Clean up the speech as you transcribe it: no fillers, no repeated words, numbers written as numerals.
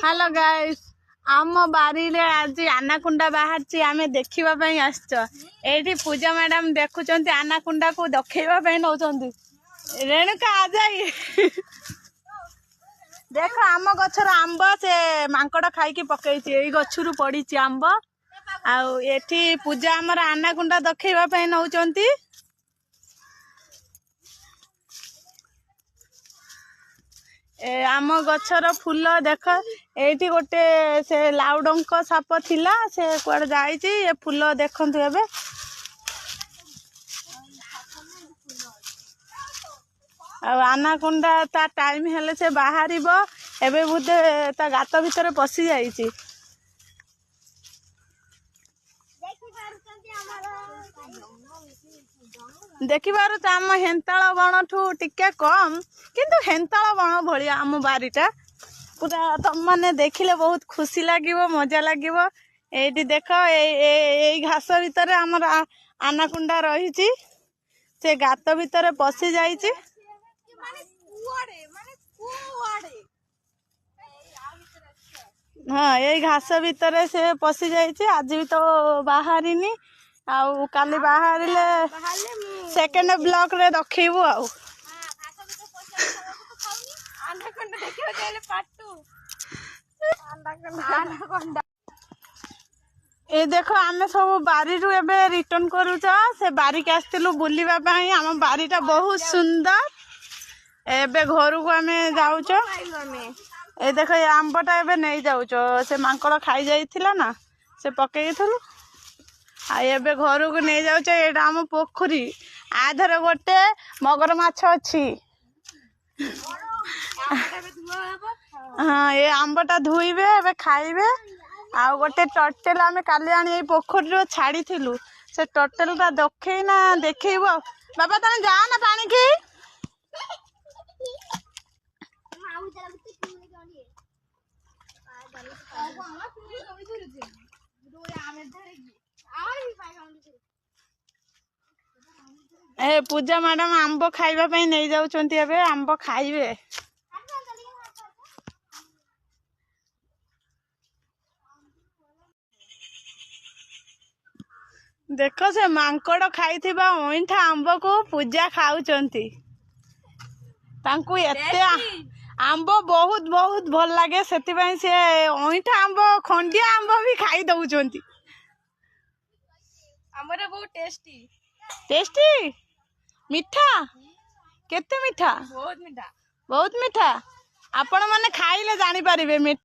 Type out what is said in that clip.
hello guys आम बारी रे आज आनाकुंडा बाहर आम देखा एठी पूजा मैडम देखुं आनाकुंडा को देखा नौ रेणुका आ जाई देख आम गछर आंब से मांकड़ खाई पकई गछरू पड़ी आंब आठी पूजा आमर आनाकुंडा देखा नौ आम गछर फूल देख एठी गोटे से लाउडंक साप थिला से कुआडे जाईची ये फूल देखंतु एबे आनाकुंडा ता टाइम हेले से बाहरिबो एबे बुदे ता गात भितर पसी जाईची देखि बारु आम हेन्ताल बण ठू टिके कम किंतु हेन्ताल बण भलिया आम बारीटा पूरा तुम मैंने देखिले बहुत खुशी लगे मजा लगे ये देख ये घास भितर आमर आनाकुंडा रही से गात भितर पशि जाइए हाँ ये घास भितर से पशि जाइए आज भी तो बाहरी आउ काली बाहर सेकेंड ब्लॉक रे रखीबू आउ ए देख आमे सब बारी रू एबे रिटर्न करूछ से बारी के आस्तिलु बुलिबा पई हम बारीटा बहुत सुंदर एबे घर को आमे जाउछ ए देख ये आंबटा एबे नहीं जाउछ से मांकड़ खाई जाइथिला ना से पकेइथलु आ एबे घर को नहीं जाउछ एटा हम पोखरी आधर गोटे मगर माछ अछि हाँ ये आंबटा धुईबे एबे खाइबे आ गोटे टर्टेल आमे काली आनी पोखरी रो छाड़ी थिलु से टर्टेल ता देखैना देखैबो बाबा तने जा ना पानी की ए पूजा मैडम आंब खाइबा पई नहीं जाउचंती एबे आंब खाइबे देख से मांकड़ खाई ओइठा आंब को पूजा खाऊचंती तांकु एते आंब बहुत बहुत भल लगे सेतिबाई से ओइठा आंब खंडिया आंब भी खाई दउचंती हमरे बहुत टेस्टी टेस्टी मीठा केते मीठा बहुत मीठा आपण माने खाइले जानि पारिबे